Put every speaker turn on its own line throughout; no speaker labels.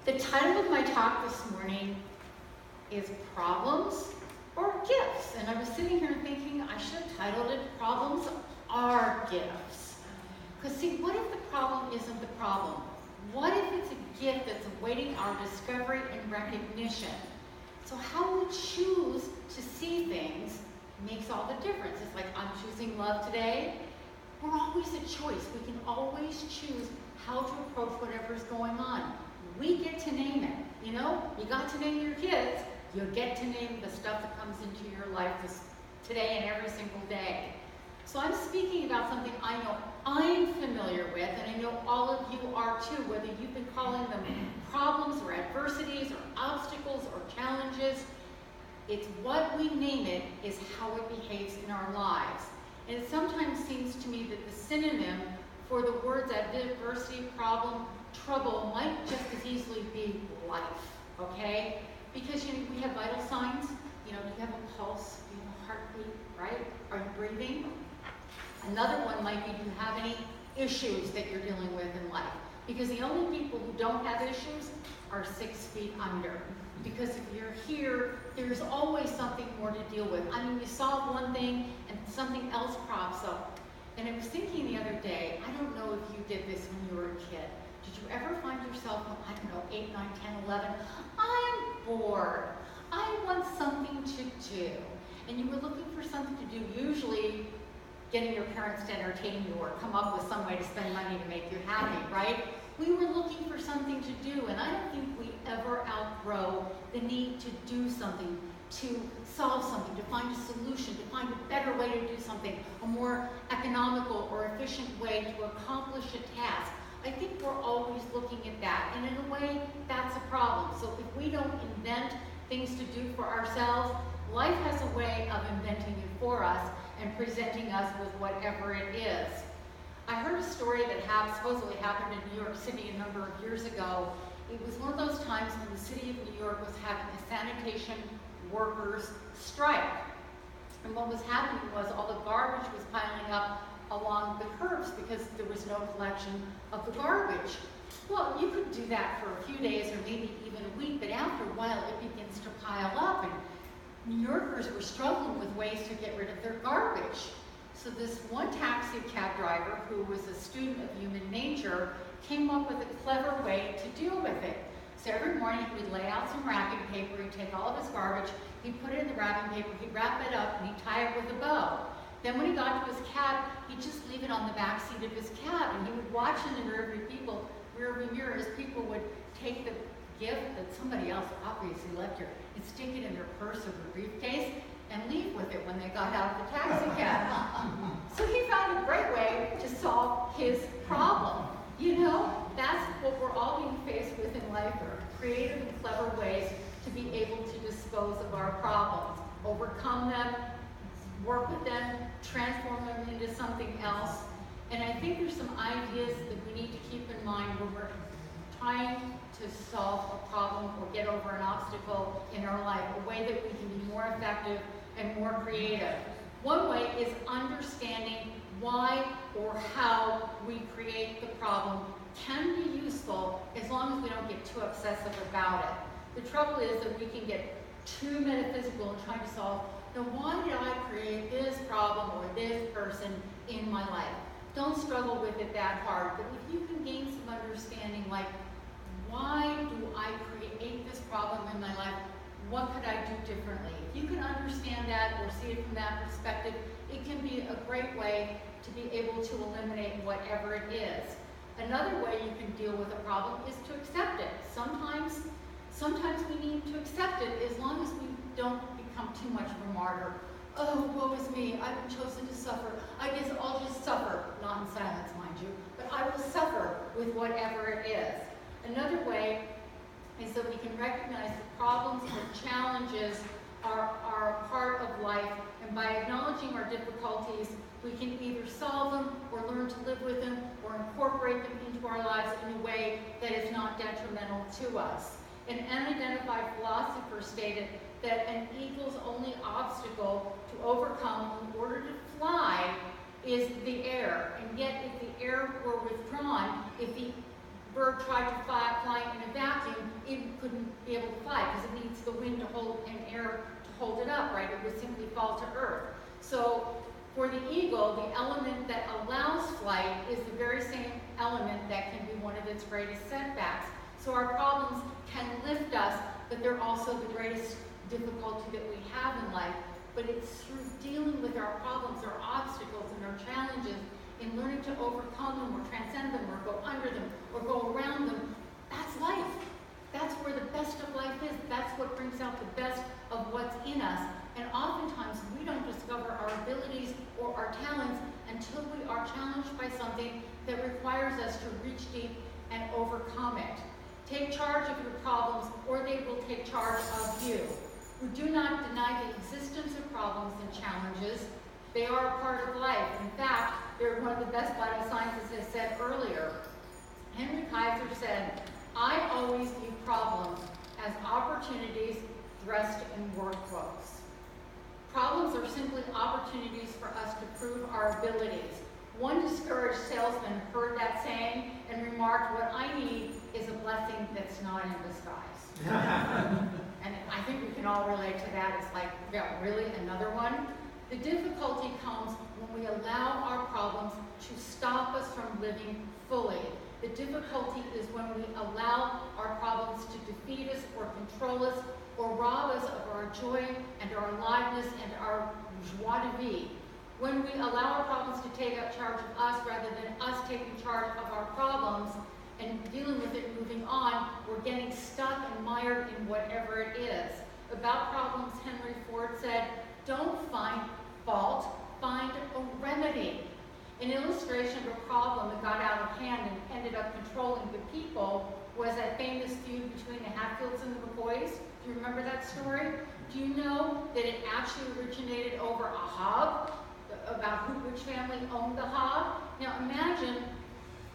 The title of my talk this morning is Problems or Gifts. And I was sitting here thinking I should have titled it Problems Are Gifts. Because see, what if the problem isn't the problem? What if it's a gift that's awaiting our discovery and recognition? So how we choose to see things makes all the difference. It's like I'm choosing love today. We're always a choice. We can always choose how to approach whatever's going on. We get to name it. You know, you got to name your kids. You get to name the stuff that comes into your life today and every single day. So I'm speaking about something I know I'm familiar with, and I know all of you are too, whether you've been calling them problems or adversities or obstacles or challenges. It's what we name it is how it behaves in our lives. And it sometimes seems to me that the synonym for the words adversity, problem, trouble might just as easily be life, okay? Because we have vital signs. You know, you have a pulse, you have a heartbeat, right? Are you breathing? Another one might be, do you have any issues that you're dealing with in life? Because the only people who don't have issues are 6 feet under. Because if you're here, there's always something more to deal with. I mean, you solve one thing and something else crops up. And I was thinking the other day, I don't know if you did this when you were a kid. Did you ever find yourself, I don't know, 8, 9, 10, 11, I'm bored. I want something to do. And you were looking for something to do, usually getting your parents to entertain you or come up with some way to spend money to make you happy, right? We were looking for something to do, and I don't think we ever outgrow the need to do something, to solve something, to find a solution, to find a better way to do something, a more economical or efficient way to accomplish a task. I think we're always looking at that, and in a way, that's a problem. So if we don't invent things to do for ourselves, life has a way of inventing it for us and presenting us with whatever it is. I heard a story that supposedly happened in New York City a number of years ago. It was one of those times when the city of New York was having a sanitation workers strike. And what was happening was all the garbage was piling up along the curbs because there was no collection of the garbage. Well, you could do that for a few days or maybe even a week, but after a while it begins to pile up, and New Yorkers were struggling with ways to get rid of their garbage. So this one taxi cab driver, who was a student of human nature, came up with a clever way to deal with it. So every morning he would lay out some wrapping paper, he'd take all of his garbage, he'd put it in the wrapping paper, he'd wrap it up, and he'd tie it with a bow. Then when he got to his cab, he'd just leave it on the back seat of his cab, and he would watch in the rearview mirror as people would take the gift that somebody else obviously left here and stick it in their purse or their briefcase and leave with it when they got out of the taxi cab. So he found a great way to solve his problem. You know, that's what we're all being faced with in life, are creative and clever ways to be able to dispose of our problems, overcome them, work with them, transform them into something else. And I think there's some ideas that we need to keep in mind when we're trying to solve a problem or get over an obstacle in our life, a way that we can be more effective and more creative. One way is understanding why or how we create the problem can be useful as long as we don't get too obsessive about it. The trouble is that we can get too metaphysical in trying to solve, now why did I create this problem or this person in my life? Don't struggle with it that hard, but if you can gain some understanding, like, why do I create this problem in my life? What could I do differently? If you can understand that or see it from that perspective, it can be a great way to be able to eliminate whatever it is. Another way you can deal with a problem is to accept it. Sometimes we need to accept it as long as we don't become too much of a martyr. Oh, woe is me, I've been chosen to suffer. I guess I'll just suffer, not in silence, mind you, but I will suffer with whatever it is. Another way is that we can recognize that problems or challenges are a part of life, and by acknowledging our difficulties, we can either solve them or learn to live with them or incorporate them into our lives in a way that is not detrimental to us. An unidentified philosopher stated that an eagle's only obstacle to overcome in order to fly is the air. And yet, if the air were withdrawn, if the bird tried to fly in a vacuum, the wind to hold and air to hold it up, right? It would simply fall to earth. So for the eagle, the element that allows flight is the very same element that can be one of its greatest setbacks. So our problems can lift us, but they're also the greatest difficulty that we have in life. But it's through dealing with our problems, our obstacles, and our challenges, in learning to overcome them or transcend them or go under them or go around them. That's life. That's where the best of life is. That's what brings out the best of what's in us. And oftentimes we don't discover our abilities or our talents until we are challenged by something that requires us to reach deep and overcome it. Take charge of your problems, or they will take charge of you. We do not deny the existence of problems and challenges. They are a part of life. In fact, they're one of the best vital signs, as I said earlier. Henry Kaiser said, "I always view problems as opportunities dressed in word quotes." Problems are simply opportunities for us to prove our abilities. One discouraged salesman heard that saying and remarked, "What I need is a blessing that's not in disguise." And I think we can all relate to that. It's like, yeah, really, another one? The difficulty comes when we allow our problems to stop us from living fully. The difficulty is when we allow our problems to defeat us or control us or rob us of our joy and our aliveness and our joie de vivre. When we allow our problems to take up charge of us rather than us taking charge of our problems and dealing with it and moving on, we're getting stuck and mired in whatever it is. About problems, Henry Ford said, "Don't find fault, find a remedy." An illustration of a problem that got out of hand and ended up controlling the people was that famous feud between the Hatfields and the McCoys. Do you remember that story? Do you know that it actually originated over a hog, about which family owned the hog? Now imagine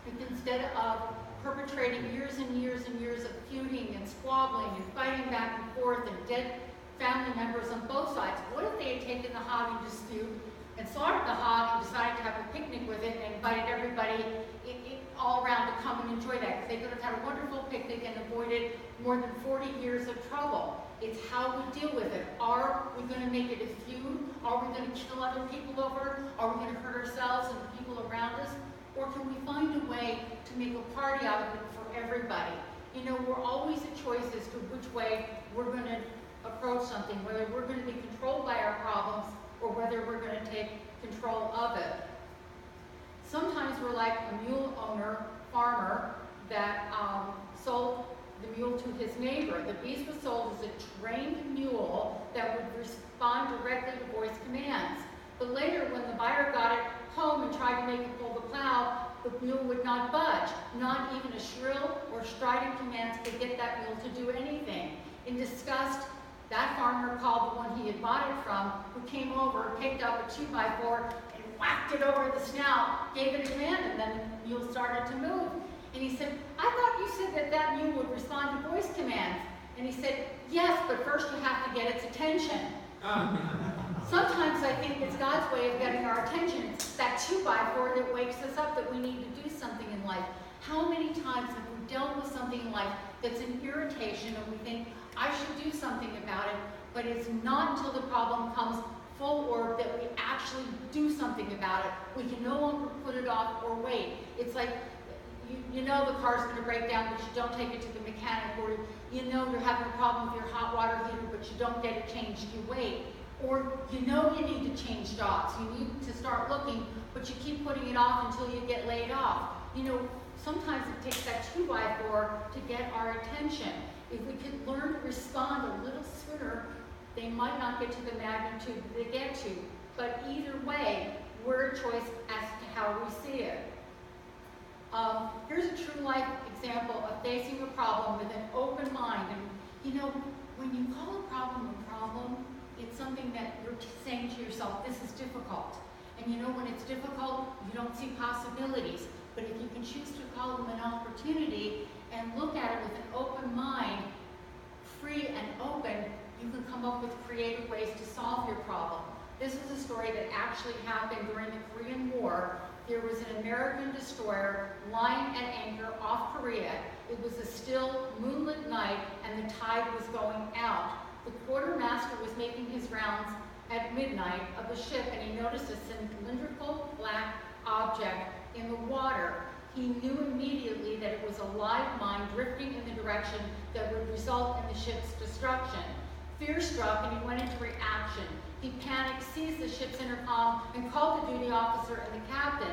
if instead of perpetrating years and years and years of feuding and squabbling and fighting back and forth and dead family members on both sides, what if they had taken the hog and dispute and slaughtered the hog and decided to have a picnic with it and invited everybody all around to come and enjoy that? Because they could have had a wonderful picnic and avoided more than 40 years of trouble. It's how we deal with it. Are we going to make it a feud? Are we going to kill other people over? Are we going to hurt ourselves and the people around us? Or can we find a way to make a party out of it for everybody? You know, we're always a choice as to which way we're going to approach something, whether we're going to be controlled by our problems or whether we're going to take control of it. Sometimes we're like a mule farmer that sold the mule to his neighbor. The beast was sold as a trained mule that would respond directly to voice commands. But later, when the buyer got it home and tried to make it pull the plow, the mule would not budge. Not even a shrill or strident commands could get that mule to do anything. In disgust, that farmer called the one he had bought it from, who came over, picked up a 2x4, and whacked it over the snout, gave it a command, and then the mule started to move. And he said, "I thought you said that that mule would respond to voice commands." And he said, "Yes, but first you have to get its attention." Sometimes I think it's God's way of getting our attention. It's that 2x4 that wakes us up that we need to do something in life. How many times have we dealt with something in life that's an irritation and we think, I should do something about it, but it's not until the problem comes full orb that we actually do something about it. We can no longer put it off or wait. It's like, you know the car's going to break down, but you don't take it to the mechanic, or you know you're having a problem with your hot water heater, but you don't get it changed, you wait. Or you know you need to change jobs, you need to start looking, but you keep putting it off until you get laid off. You know, sometimes it takes that 2x4 to get our attention. If we could learn to respond a little sooner, they might not get to the magnitude they get to. But either way, we're a choice as to how we see it. Here's a true life example of facing a problem with an open mind. And you know, when you call a problem, it's something that you're saying to yourself, this is difficult. And you know, when it's difficult, you don't see possibilities. But if you can choose to call them an opportunity and look at it with an open mind, free and open, you can come up with creative ways to solve your problem. This is a story that actually happened during the Korean War. There was an American destroyer lying at anchor off Korea. It was a still moonlit night and the tide was going out. The quartermaster was making his rounds at midnight of the ship, and he noticed a cylindrical black object in the water. He knew immediately that it was a live mine drifting in the direction that would result in the ship's destruction. Fear struck, and he went into reaction. He panicked, seized the ship's intercom, and called the duty officer and the captain.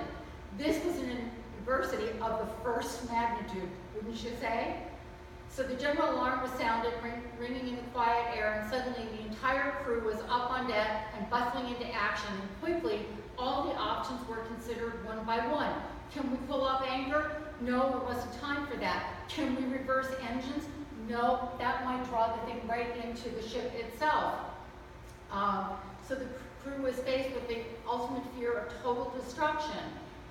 This was an adversity of the first magnitude, wouldn't you say? So the general alarm was sounded, ringing in the quiet air, and suddenly the entire crew was up on deck and bustling into action. And quickly, all the options were considered one by one. Can we pull up anchor? No, there wasn't time for that. Can we reverse engines? No, that might draw the thing right into the ship itself. So the crew was faced with the ultimate fear of total destruction.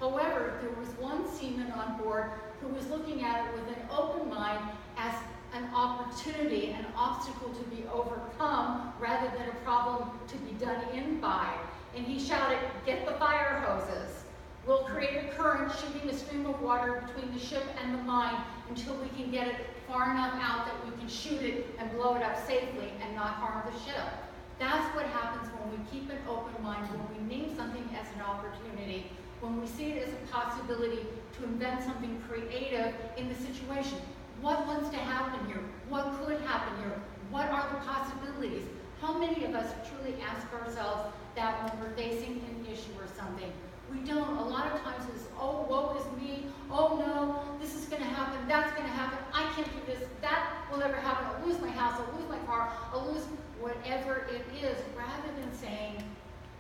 However, there was one seaman on board who was looking at it with an open mind as an opportunity, an obstacle to be overcome rather than a problem to be done in by. And he shouted, "Get the fire hoses. We'll create a current shooting a stream of water between the ship and the mine until we can get it far enough out that we can shoot it and blow it up safely and not harm the ship." That's what happens when we keep an open mind, when we name something as an opportunity, when we see it as a possibility to invent something creative in the situation. What wants to happen here? What could happen here? What are the possibilities? How many of us truly ask ourselves that when we're facing an issue or something? We don't. A lot of times it's, oh, woe is me. Oh no, this is going to happen. That's going to happen. I can't do this. That will never happen. I'll lose my house. I'll lose my car. I'll lose whatever it is, rather than saying,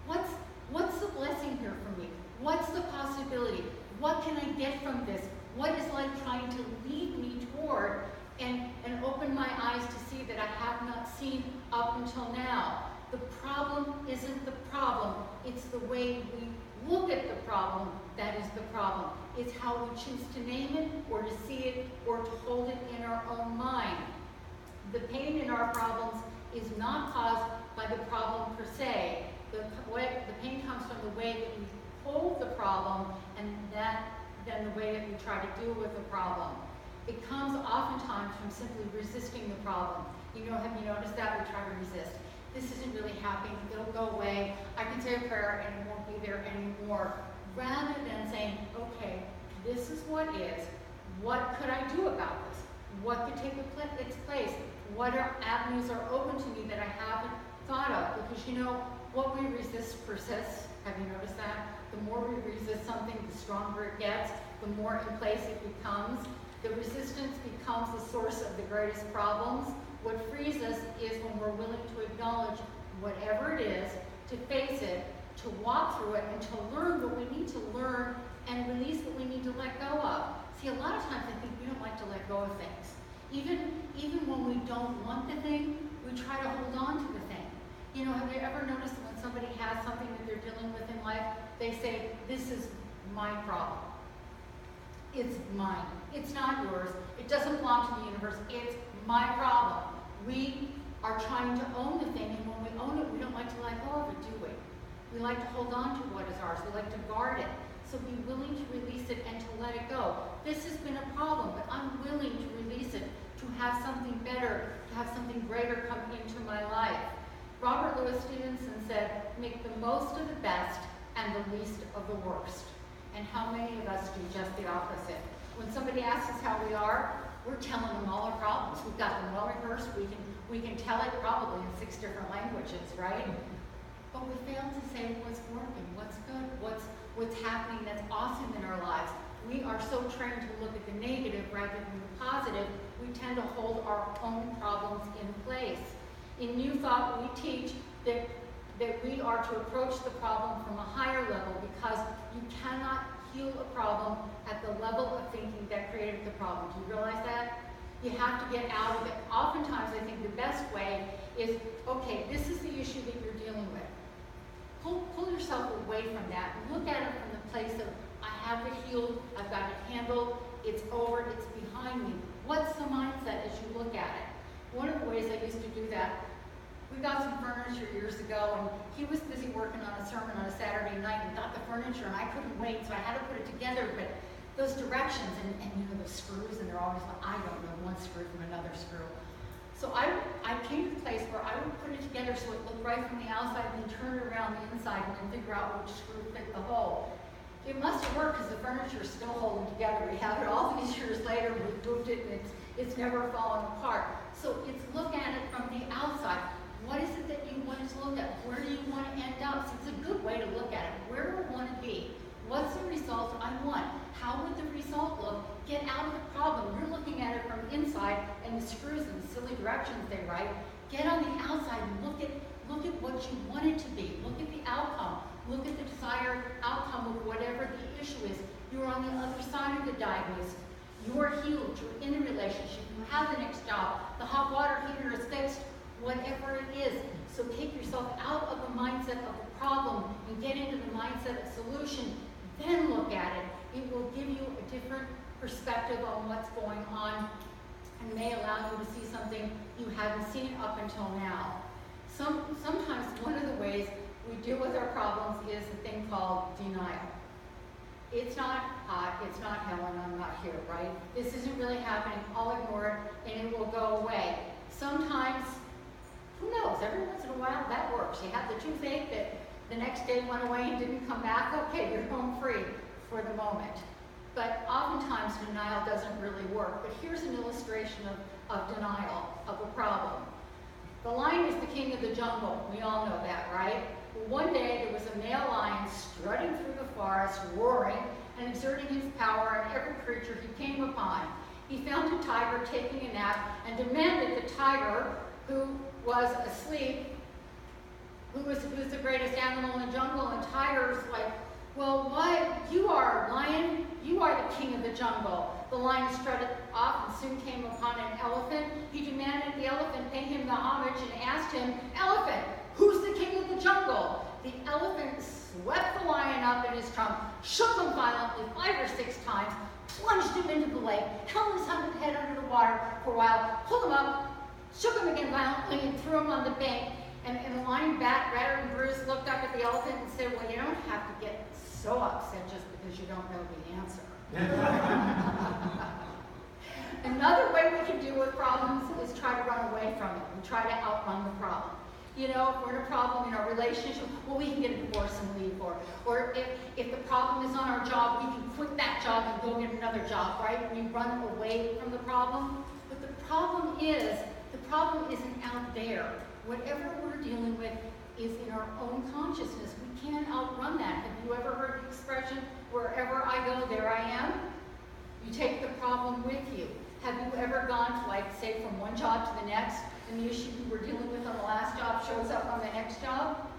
what's the blessing here for me? What's the possibility? What can I get from this? What is life trying to lead me toward? And open my eyes to see that I have not seen up until now. The problem isn't the problem. It's the way we look at the problem that is the problem. It's how we choose to name it, or to see it, or to hold it in our own mind. The pain in our problems is not caused by the problem per se. The pain comes from the way that we hold the problem, and then the way that we try to deal with the problem. It comes oftentimes from simply resisting the problem. You know, have you noticed that? We try to resist. This isn't really happening. It'll go away. I can say a prayer and it won't be there anymore. Rather than saying, okay, this is what is. What could I do about this? What could take its place? What avenues are open to me that I haven't thought of? Because you know, what we resist persists. Have you noticed that? The more we resist something, the stronger it gets, the more in place it becomes. The resistance becomes the source of the greatest problems. What frees us is when we're willing to acknowledge whatever it is, to face it, to walk through it, and to learn what we need to learn and release what we need to let go of. See, a lot of times I think we don't like to let go of things. Even when we don't want the thing, we try to hold on to the thing. You know, have you ever noticed when somebody has something that they're dealing with in life, they say, this is my problem. It's mine. It's not yours. It doesn't belong to the universe. It's my problem. We are trying to own the thing, and when we own it, we don't like to let go of it, do we? We like to hold on to what is ours. We like to guard it. So be willing to release it and to let it go. This has been a problem, but I'm willing to release it, to have something better, to have something greater come into my life. Robert Louis Stevenson said, make the most of the best and the least of the worst. And how many of us do just the opposite? When somebody asks us how we are, we're telling them all our problems. We've got them well rehearsed. We can tell it probably in 6 different languages, right? But we fail to say what's working, what's good, what's happening that's awesome in our lives. We are so trained to look at the negative rather than the positive, we tend to hold our own problems in place. In New Thought, we teach that we are to approach the problem from a higher level, because you cannot heal a problem at the level of thinking that created the problem. Do you realize that? You have to get out of it. Oftentimes, I think the best way is, okay, this is the issue that you're dealing with. Pull yourself away from that. Look at it from the place of, I have it healed, I've got it handled, it's over, it's behind me. What's the mindset as you look at it? One of the ways I used to do that, we got some furniture years ago, and he was busy working on a sermon on a Saturday night and got the furniture, and I couldn't wait, so I had to put it together. But those directions, and you know, the screws, and they're always, I don't know one screw from another screw. So I came to the place where I would put it together so it looked right from the outside and then turn it around the inside and then figure out which screw fit the hole. It must have worked because the furniture is still holding together. We have it all these years later, we moved it and it's never fallen apart. So it's look at it from the outside. What is it that you want it to look at? Where do you want to end up? So it's a good way to look at it. Where do I want to be? What's the result I want? How would the result look? Get out of the problem. You're looking at it from inside and the screws in the silly directions they write. Get on the outside and look at what you want it to be. Look at the outcome. Look at the desired outcome of whatever the issue is. You're on the other side of the diagnosis. You're healed. You're in a relationship. You have the next job. The hot water heater is fixed. Whatever it is. So take yourself out of the mindset of the problem and get into the mindset of solution. Then look at it. It will give you a different perspective on what's going on and may allow you to see something you hadn't seen up until now. Sometimes one of the ways we deal with our problems is a thing called denial. It's not hot, it's not Helen, I'm not here, right? This isn't really happening, I'll ignore it and it will go away. Sometimes, who knows, every once in a while that works. You have the toothache that the next day went away and didn't come back, okay, you're home free for the moment. But oftentimes denial doesn't really work. But here's an illustration of denial of a problem. The lion is the king of the jungle. We all know that, right? Well, one day there was a male lion strutting through the forest, roaring and exerting his power on every creature he came upon. He found a tiger taking a nap and demanded the tiger, who was asleep, who's the greatest animal in the jungle, and tiger's like, well, why, you are a lion, you are the king of the jungle. The lion strutted off and soon came upon an elephant. He demanded the elephant pay him the homage and asked him, elephant, who's the king of the jungle? The elephant swept the lion up in his trunk, shook him violently 5 or 6 times, plunged him into the lake, held his head under the water for a while, pulled him up, shook him again violently, and threw him on the bank. And the lion, battered and bruised, looked up at the elephant and said, well, you don't have to get so upset just because you don't know the answer. Another way we can deal with problems is try to run away from it. We try to outrun the problem. You know, if we're in a problem in our relationship, well, we can get a divorce and leave. Or if the problem is on our job, we can quit that job and go get another job, right? We run away from the problem. But the problem isn't out there. Whatever we're dealing with is in our own consciousness. We can't outrun that. Have you ever heard the expression, wherever I go, there I am? You take the problem with you. Have you ever gone to, like, say, from one job to the next, and the issue you were dealing with on the last job shows up on the next job?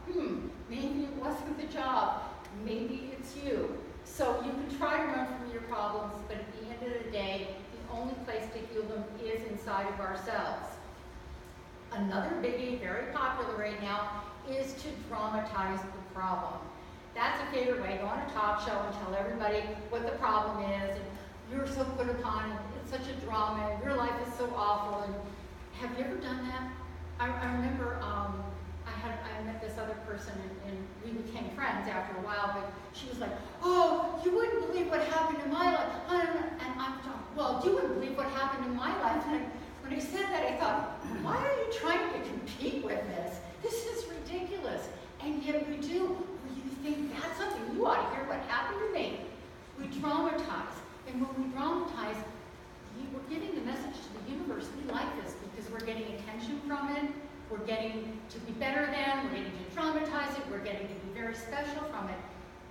Maybe it wasn't the job. Maybe it's you. So you can try to run from your problems, but at the end of the day, the only place to heal them is inside of ourselves. Another biggie, very popular right now, is to dramatize the problem. That's a favorite way. Go on a talk show and tell everybody what the problem is, and you're so put upon, and it's such a drama, and your life is so awful. And have you ever done that? I remember I met this other person, and we became friends after a while, but she was like, oh, you wouldn't believe what happened in my life. And I'm talking, well, you wouldn't believe what happened in my life. And when I said that, I thought, why are you trying to compete with this? This is ridiculous. And yet we do. You think that's something, you ought to hear what happened to me. We dramatize. And when we dramatize, we're giving the message to the universe, we like this because we're getting attention from it. We're getting to be better than, we're getting to dramatize it, we're getting to be very special from it.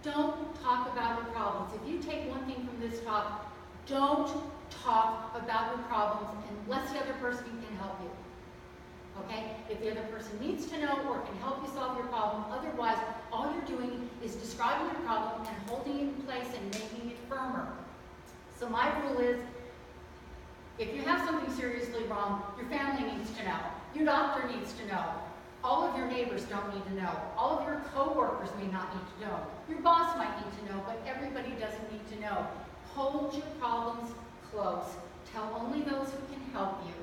Don't talk about your problems. If you take one thing from this talk, don't talk about your problems unless the other person can help you. Okay? If the other person needs to know or can help you solve your problem, otherwise, all you're doing is describing your problem and holding it in place and making it firmer. So my rule is, if you have something seriously wrong, your family needs to know. Your doctor needs to know. All of your neighbors don't need to know. All of your coworkers may not need to know. Your boss might need to know, but everybody doesn't need to know. Hold your problems close. Tell only those who can help you.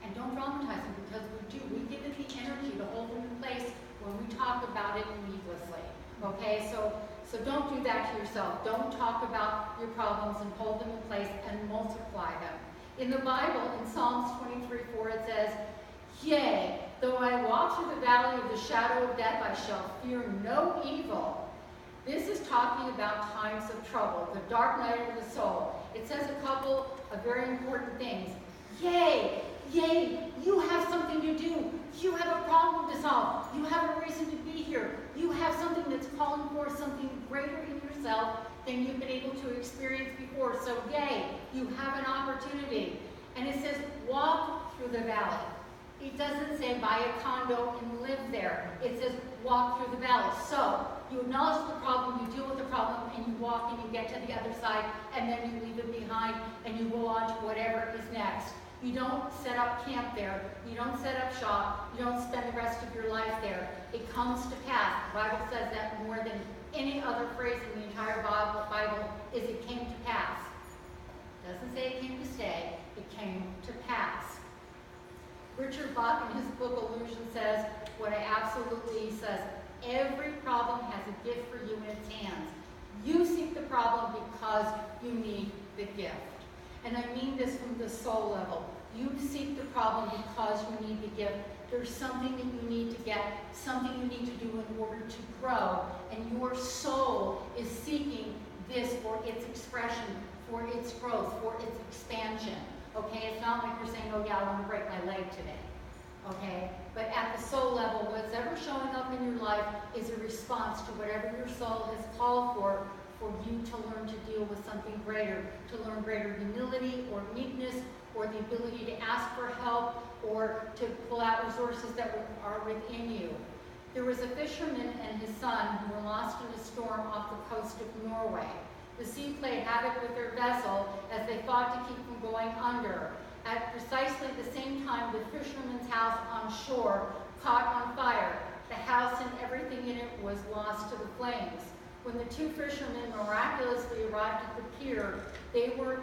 And don't dramatize them, because we do. We give it the energy to hold them in place when we talk about it needlessly. Okay, so don't do that to yourself. Don't talk about your problems and hold them in place and multiply them. In the Bible, in Psalms 23:4, where it says, "Yea, though I walk through the valley of the shadow of death, I shall fear no evil." This is talking about times of trouble, the dark night of the soul. It says a couple of very important things. Yea, you have something to do. You have a problem to solve. You have a reason to be here. You have something that's calling for something greater in yourself than you've been able to experience before. So yea, you have an opportunity. And it says, walk through the valley. It doesn't say buy a condo and live there. It says walk through the valley. So you acknowledge the problem, you deal with the problem, and you walk and you get to the other side, and then you leave it behind and you go on to whatever is next. You don't set up camp there. You don't set up shop. You don't spend the rest of your life there. It comes to pass. The Bible says that more than any other phrase in the entire Bible is it came to pass. It doesn't say it came to stay. It came to pass. Richard Bach in his book Illusion says what I absolutely says. Every problem has a gift for you in its hands. You seek the problem because you need the gift. And I mean this from the soul level. You seek the problem because you need the gift. There's something that you need to get, something you need to do in order to grow. And your soul is seeking this for its expression, for its growth, for its expansion. Okay, it's not like you're saying, oh yeah, I want to break my leg today. Okay, but at the soul level, what's ever showing up in your life is a response to whatever your soul has called for you to learn to deal with something greater, to learn greater humility or meekness, or the ability to ask for help, or to pull out resources that are within you. There was a fisherman and his son who were lost in a storm off the coast of Norway. The sea played havoc with their vessel as they fought to keep from going under. At precisely the same time, the fisherman's house on shore caught on fire. The house and everything in it was lost to the flames. When the two fishermen miraculously arrived at the pier, they were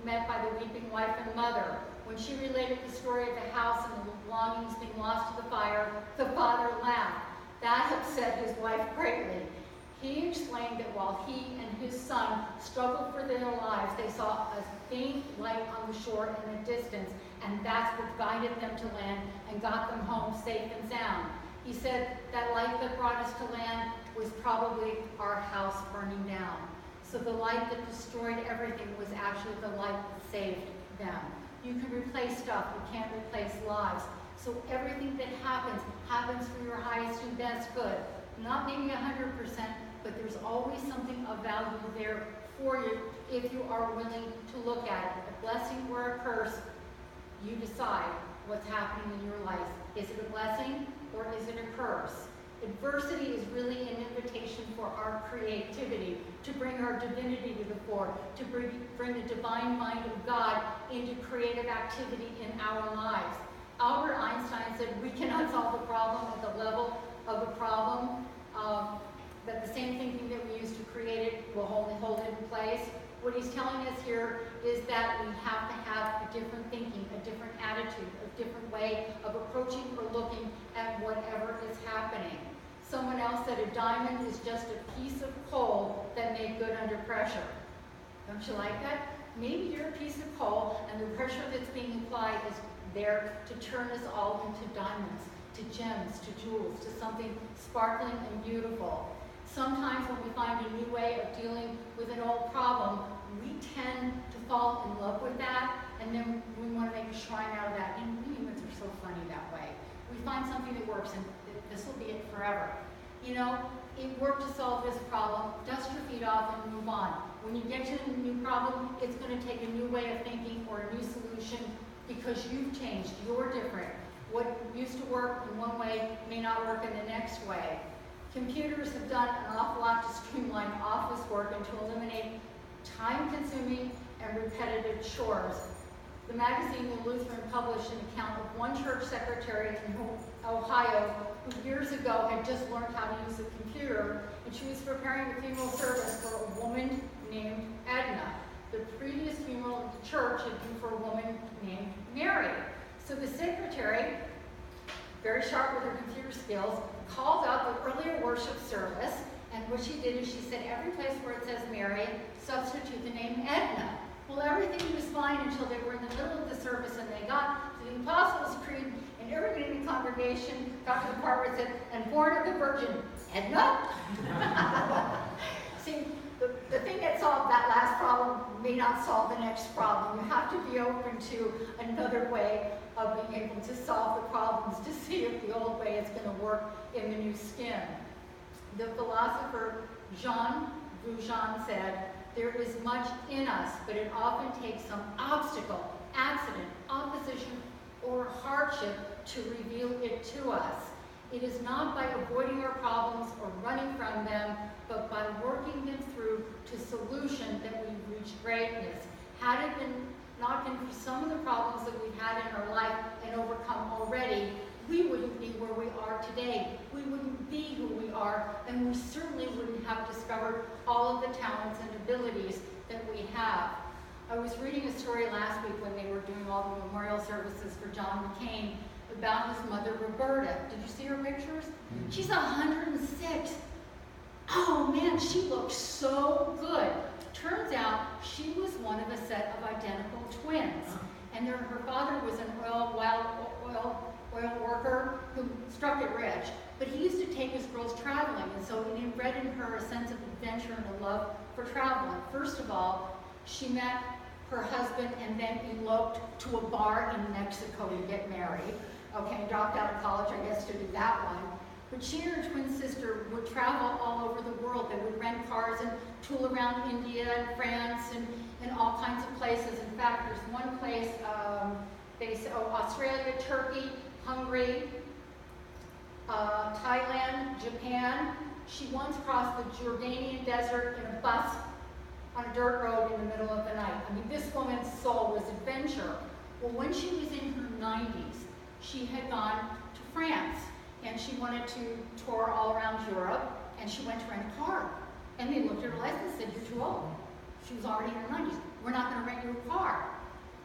met by the weeping wife and mother. When she related the story of the house and the belongings being lost to the fire, the father laughed. That upset his wife greatly. He explained that while he and his son struggled for their lives, they saw a faint light on the shore in the distance, and that's what guided them to land and got them home safe and sound. He said that light that brought us to land was probably our house burning down. So the light that destroyed everything was actually the light that saved them. You can replace stuff, you can't replace lives. So everything that happens for your highest and best good. Not maybe 100%, but there's always something of value there for you if you are willing to look at it. A blessing or a curse, you decide what's happening in your life. Is it a blessing or is it a curse? Adversity is really an invitation for our creativity, to bring our divinity to the fore, to bring the divine mind of God into creative activity in our lives. Albert Einstein said we cannot solve a problem at the level of a problem, that the same thinking that we use to create it will only hold it in place. What he's telling us here is that we have to have a different thinking, a different attitude, a different way of approaching or looking at whatever is happening. Someone else said a diamond is just a piece of coal that made good under pressure. Don't you like that? Maybe you're a piece of coal and the pressure that's being applied is there to turn us all into diamonds, to gems, to jewels, to something sparkling and beautiful. Sometimes when we find a new way of dealing with an old problem, we tend to fall in love with that, and then we want to make a shrine out of that. And humans are so funny that way. We find something that works, and this will be it forever. You know, it worked to solve this problem. Dust your feet off and move on. When you get to a new problem, it's going to take a new way of thinking or a new solution because you've changed. You're different. What used to work in one way may not work in the next way. Computers have done an awful lot to streamline office work and to eliminate time-consuming and repetitive chores. The magazine New Lutheran published an account of one church secretary in Ohio who years ago had just learned how to use a computer, and she was preparing a funeral service for a woman named Edna. The previous funeral in the church had been for a woman named Mary. So the secretary, very sharp with her computer skills, called up an earlier worship service, and what she did is she said, every place where it says Mary, substitute the name Edna. Well, everything was fine until they were in the middle of the service and they got to the Apostles' Revelation, got to the part where it said, and born of the Virgin, Edna? See, the thing that solved that last problem may not solve the next problem. You have to be open to another way of being able to solve the problems to see if the old way is going to work in the new skin. The philosopher Jean Valjean said, there is much in us, but it often takes some obstacle, accident, opposition, or hardship to reveal it to us. It is not by avoiding our problems or running from them, but by working them through to solution that we reach greatness. Had it not been for some of the problems that we've had in our life and overcome already, we wouldn't be where we are today. We wouldn't be who we are, and we certainly wouldn't have discovered all of the talents and abilities that we have. I was reading a story last week when they were doing all the memorial services for John McCain about his mother, Roberta. Did you see her pictures? She's 106. Oh man, she looks so good. Turns out she was one of a set of identical twins. And her father was an oil worker who struck it rich. But he used to take his girls traveling, and so it inbred in her a sense of adventure and a love for traveling. First of all, she met her husband and then eloped to a bar in Mexico to get married. Okay, dropped out of college, I guess, to do that one. But she and her twin sister would travel all over the world. They would rent cars and tool around India and France and all kinds of places. In fact, there's one place, Australia, Turkey, Hungary, Thailand, Japan. She once crossed the Jordanian desert in a bus on a dirt road in the middle of the night. I mean, this woman's soul was adventure. Well, when she was in her 90s, she had gone to France, and she wanted to tour all around Europe, and she went to rent a car. And they looked at her license and said, you're too old. She was already in her 90s. We're not going to rent you a car.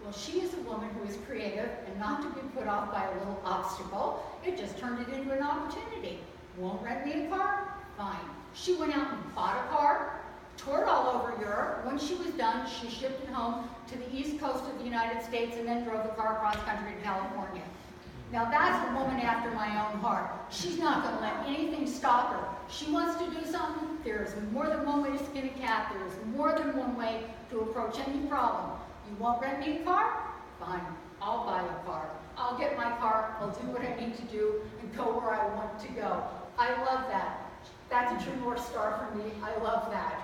Well, she is a woman who is creative and not to be put off by a little obstacle. It just turned it into an opportunity. Won't rent me a car? Fine. She went out and bought a car, toured all over Europe. When she was done, she shipped it home to the east coast of the United States and then drove the car across country to California. Now that's a woman after my own heart. She's not going to let anything stop her. She wants to do something. There's more than one way to skin a cat. There's more than one way to approach any problem. You won't rent me a car? Fine. I'll buy a car. I'll get my car. I'll do what I need to do and go where I want to go. I love that. That's a true North Star for me. I love that.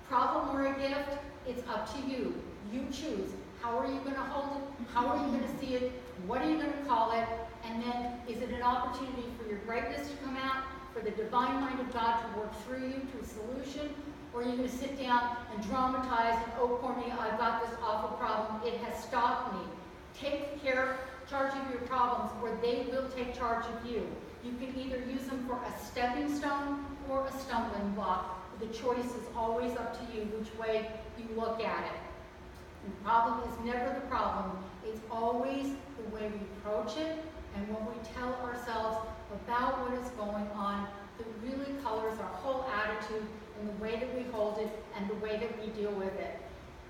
Problem or a gift, it's up to you. You choose. How are you going to hold it? How are you going to see it? What are you going to call it? And then, is it an opportunity for your greatness to come out, for the divine mind of God to work through you to a solution? Or are you going to sit down and dramatize and, oh, poor me, I've got this awful problem. It has stopped me. Take charge of your problems, or they will take charge of you. You can either use them for a stepping stone or a stumbling block. The choice is always up to you which way you look at it. And the problem is never the problem. It's always the way we approach it and what we tell ourselves about what is going on that really colors our whole attitude and the way that we hold it and the way that we deal with it.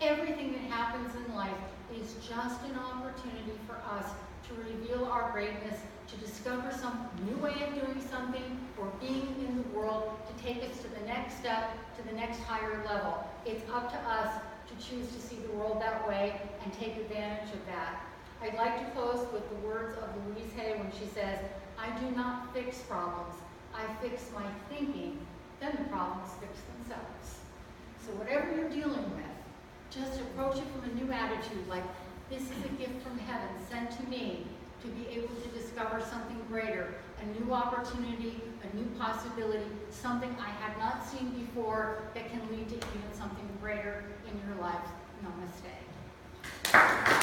Everything that happens in life is just an opportunity for us to reveal our greatness, to discover some new way of doing something or being in the world, to take us to the next step, to the next higher level. It's up to us to choose to see the world that way and take advantage of that. I'd like to close with the words of Louise Hay when she says, I do not fix problems, I fix my thinking, then the problems fix themselves. So whatever you're dealing with, just approach it from a new attitude, like this is a gift from heaven sent to me to be able to discover something greater, a new opportunity, a new possibility, something I had not seen before that can lead to even something greater in your life. Namaste.